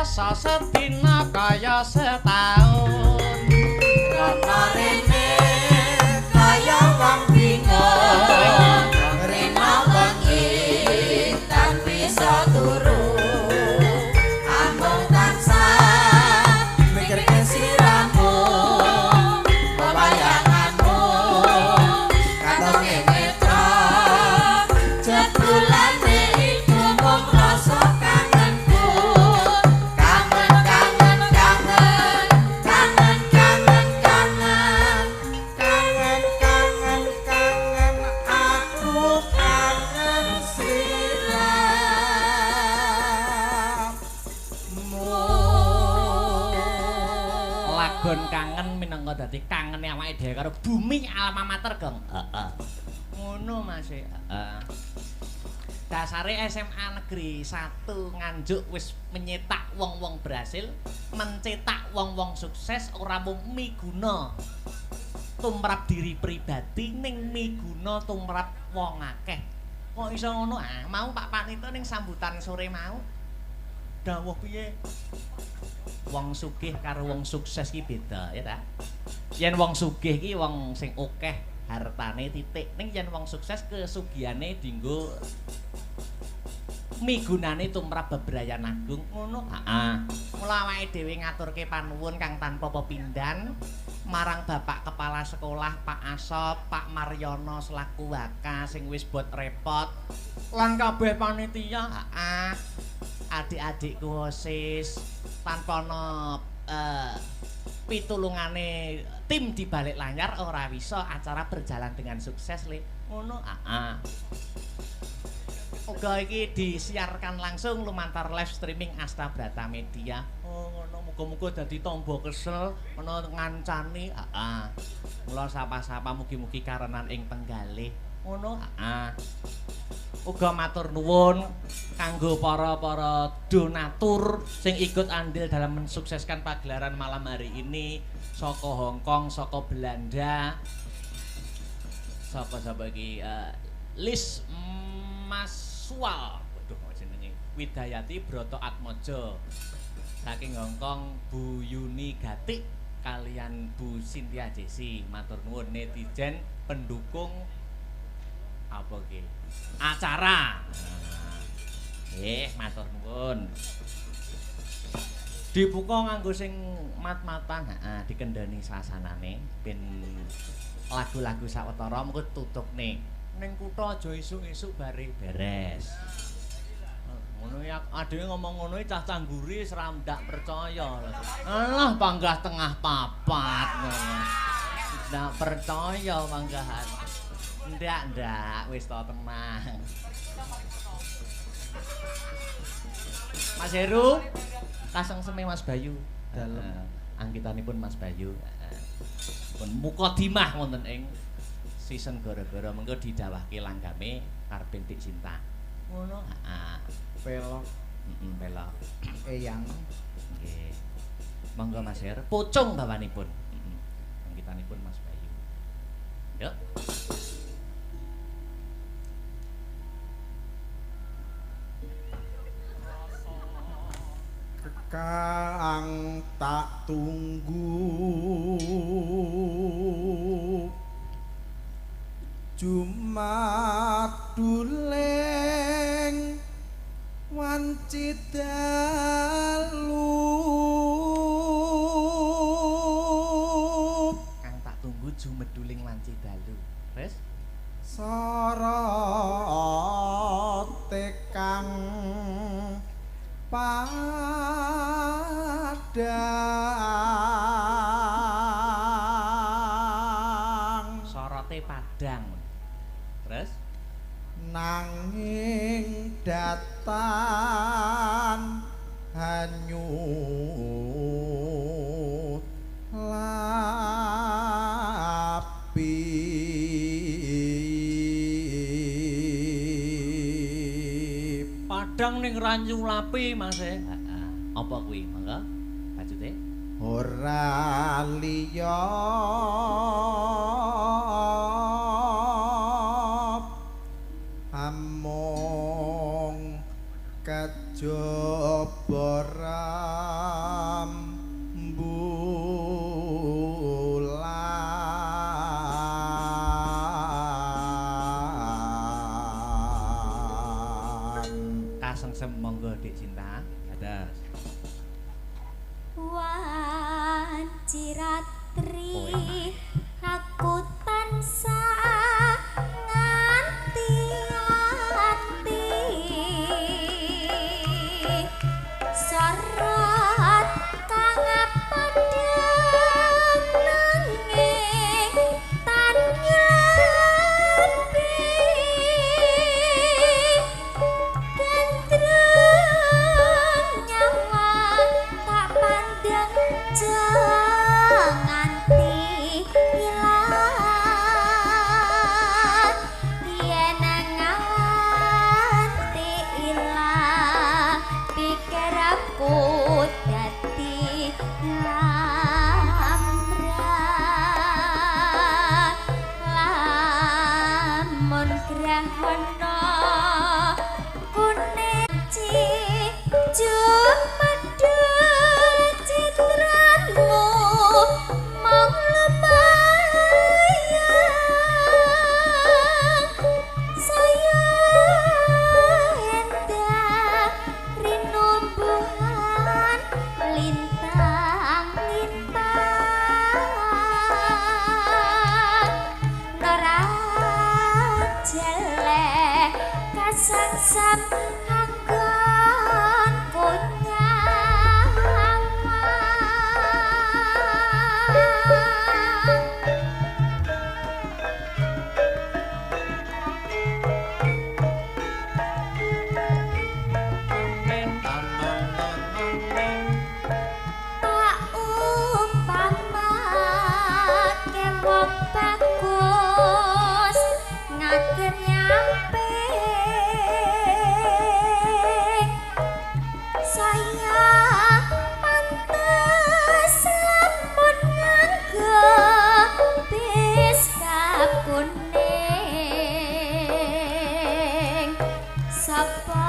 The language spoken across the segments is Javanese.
rasa sedina kaya setahun Rana rene kaya wong bingung Rena wengi tan bisa turu Amung tansah mikirke siramu Pewayanganmu katonge netra Jebulane iku mung rasa kangenku Kangen kangen kangen kangen kangen kangen kangen kangen kangen aku kangen siramu lagon kangen minangka dadi kangene awake dhewe karo bumi alma mater gong heeh ngono Mas heeh dasare SMA Negeri 1 Nganjuk wis menyetak wong-wong berhasil mencetak wong-wong sukses ora mung miguna tumrap diri pribadi ning miguna tumrap wong akeh kok iso ngono mau Pak Panito ning sambutan sore mau dawuh piye wong sugih karo wong sukses ki beda ya ta yen wong sugih ki wong sing akeh hartane titik ning yen wong sukses kesugihane dienggo migunane tumrap bebrayan agung ngono heeh mula awake dhewe ngaturke panuwun kang tanpa pepindhan marang Bapak Kepala Sekolah Pak Asop Pak Maryono selaku waka sing wis bot repot lan kabeh panitia heeh adik-adikku OSIS tanpa ana pitulungane tim di balik layar ora bisa acara berjalan dengan sukses le ngono uga iki disiarkan langsung lumantar live streaming Asta Brata Media oh ngono muga-muga dadi tamba kesel ana ngancani mula sapa-sapa mugi-mugi karenan ing penggalih ngono uga matur nuwun kanggo para donatur sing ikut andil dalam mensukseskan pagelaran malam hari ini saka Hong Kong, saka Belanda, sapa iki Lis Maswal, waduh jenenge Widayati Broto Atmojo saking Hong Kong, Bu Yuni Gatik kalian Bu Cynthia Jesi matur nuwun netizen pendukung apa ki acara matur nuwun dibuka nganggo sing mat-matan dikendani sasanane ben lagu-lagu sawetara mengko tutukne ning kutha aja esuk-esuk bare beres ngono ya adewe ngomong ngono cah-cah ngguri seram ndak percaya alah panggah tengah papat ngono ndak percaya panggahan ndak wis to tenang Mas Heru kasang seme Mas Bayu dalem angkitanipun Mas Bayu pun mukadimah wonten ing season gara-gara mengko didhawahke langgame Karben Dik Cinta ngono pelok pelok eyang nggih monggo Mas Her pucung bawanipun angkitanipun Mas Bayu yuk kang tak tunggu Jumaduleng wanci dalu kang tak tunggu Jumeduling wanci dalu wis sorote kang padang sorote padang terus nanging datan hanyut lapi padang ning ranyu lapi Mas apa kuwi mangga bajute ora liya among jaba rembulan Kasengsem monggo Dik Cinta. Dados. Wanciratri Oh, enak. aku tansah nganti-anti sorot kang padhang nanging tan nyepi gandrung nyawa tak pandang nganti ilang yen nganti ilang pikir aku dadi lamrah lamun grahana kuning Jumedul citramu mong lumayang saya endah rinumbuhan lintang-lintang nerajele kasangsam anggon tak umpamake wong bagus ngagen nyampe saya pantes lamun nganggo bis kuning sapa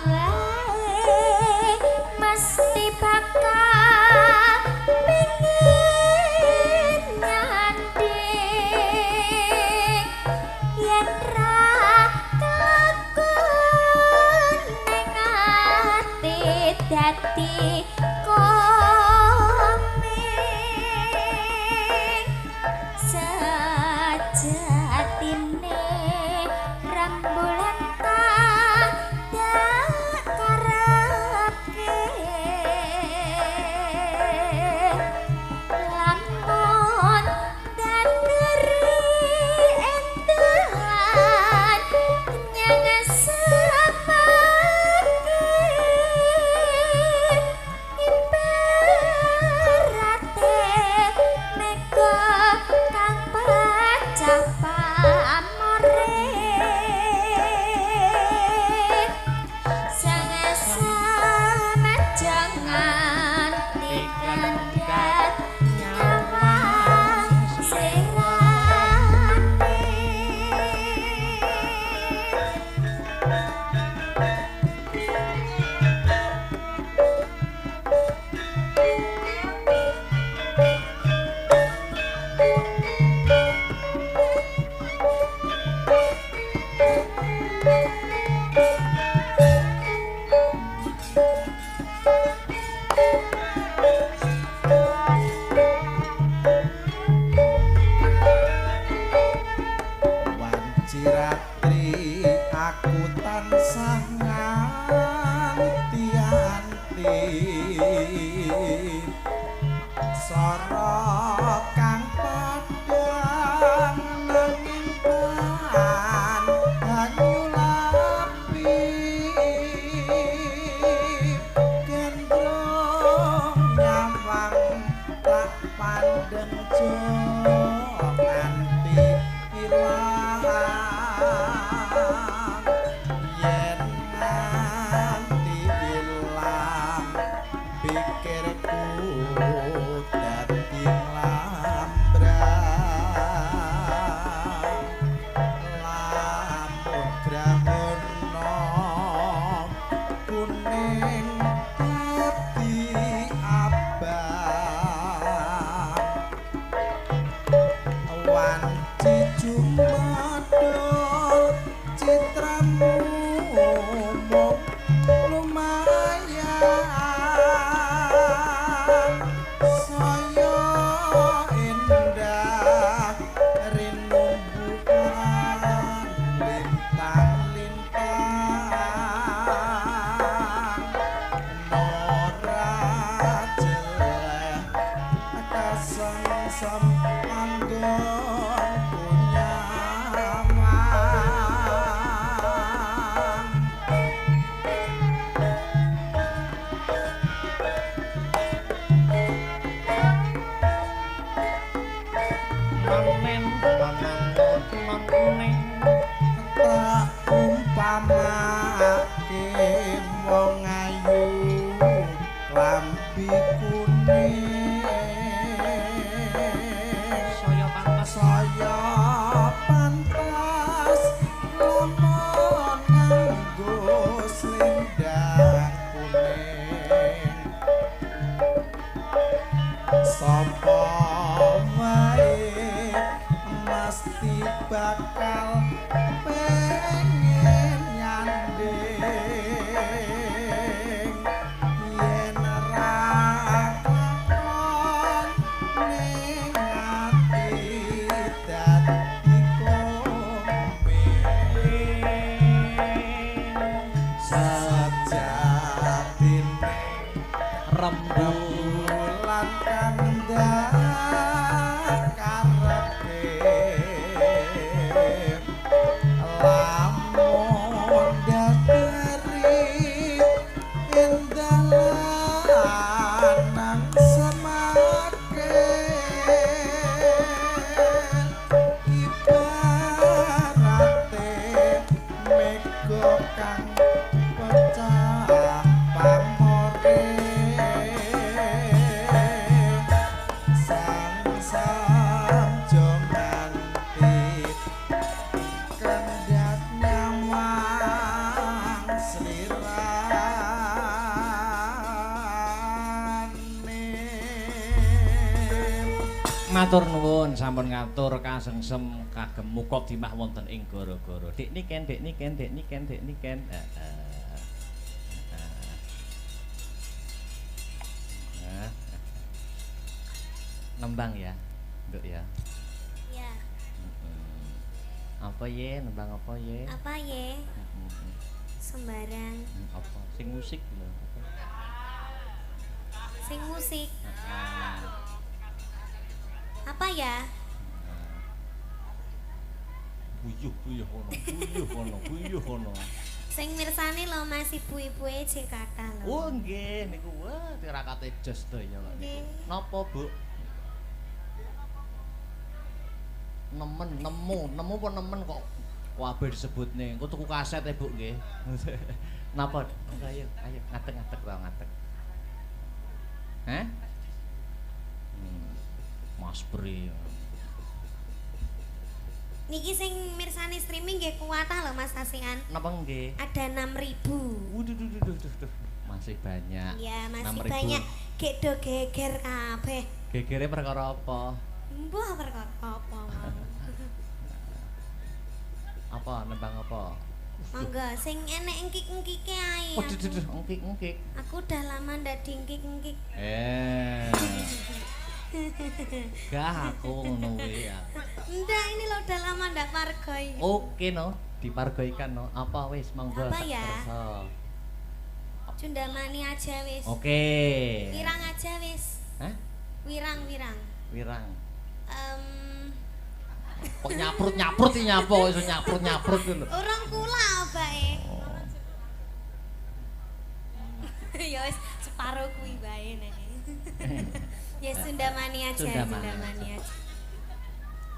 wae mesti bakal pengin nyanding yen ra kelakon ning ati dadi komeng sejatine rembulan tak karepke lamun dan ngeri entelan nyang sepake ibarate mega kang pecah pamore sama jangan dikandat nyawang serane Wanciratri aku tansah nganti-anti sora kang padhang nanging pan banyu lapi gendrong nyawang tak pandeng nganti ilang yen nganti ilang pikirku dadi lambrang lamun grahana kuning sapa wae mesti bakal pengen nyanding yen ra kakon ning ati dadi sajatine rembulan kang karepe lamun dadari endalan semake ibarate mega kang pecah pamore sang jonganti kendhat nyawang slirane. Matur nuwun sampun ngatur kasengsem kagem muka dimah wonten ing gara-gara. Dik niken. Nembang ya, Nduk ya. Ya. Apa ye? Nembang apa ye? Apa ye? Sembarang. Apa? Sing musik lho. Sing musik. Heeh. Apa ya? Buyuh kono. Sing mirsani lho Mas ibu-ibuke jek kathah lho. Oh nggih niku wah tirakate jos daya kok niku. Nggih. Napa, Bu? Nemu apa nemen kok kabeh disebutne. Engko tuku kaset e, Bu nggih. Napa? Ayo ngadeg wae ngadeg. Heh? Mas Pri. Niki sing mirsani streaming nggih kuwatah lho Mas Asian. Napa nggih? Ada 6.000. Waduh. Masih banyak. Ya, masih 6.000. banyak. Gek do geger kabeh. Gegere perkara apa? Mbah perkara apa mau. Apa nembang apa? Monggo sing enek engkik-engkike ae. Waduh, engkik. Aku udah lama ndak diengkik-engkik. Gah aku ngono kuwi ya. Ndak, ini lo udah lama ndak pargoi. Oke no, dipargoikan no. Apa wis monggo. Apa tak ya? kersa. Cundamani aja wis. Oke. Wirang aja wis. Hah? Wirang. Wirang. Em Kok nyaprut iki nyapa kok iso nyaprut lho. Urung kula bae. Oh. Ya wis separo kuwi bae nek. Ya Sundamani aja. Sundamani aja.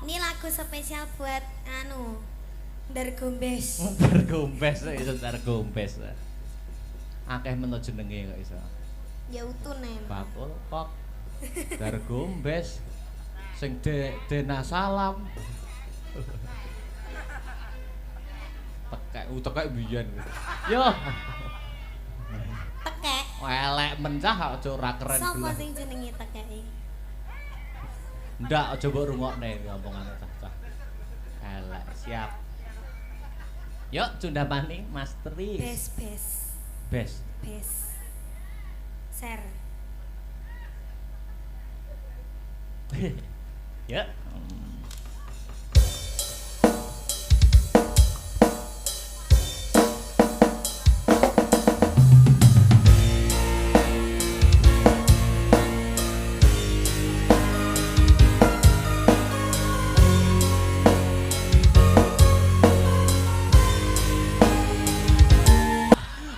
Ini lagu spesial buat Dargombes. Dargombes iso Dargombes. Akeh men jenenge kok iso. Ya utune. Bakul kok. Dargombes sing Dena Salam. Tekek biyen. Yo. Tekek. Elek mencah aja ora keren Sopo belas. sing jenenge tekeki? Ndak aja mbok rungokne ngomongan cah-cah. Elek siap. Yuk Cundamani Mas Tris. Bes. Ser. Yuk.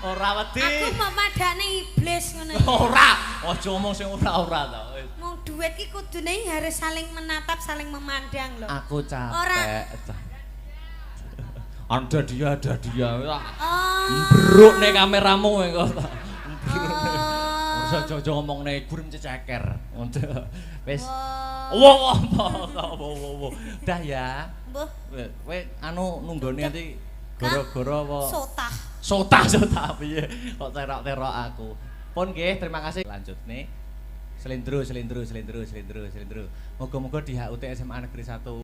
Ora wedi. Aku memadane iblis ngono. Ora, aja ngomong sing ora to. Wong duit ki kudune harus saling menatap, saling memandang lho. Aku Ora. capek. Ada dia. Oh. Mbruk nih kameramu kok. Oh. Aja ngomongne gurem cecer. Wis. Wow. Wow. Dah ya. Mbuh. Kowe nunggone nanti gara-gara apa? Sotah. Sotah piye? Kok terok-terok aku. Pun nggih, terima kasih. Lanjut nih. Selindro. Moga-moga di HUT SMA Negeri 1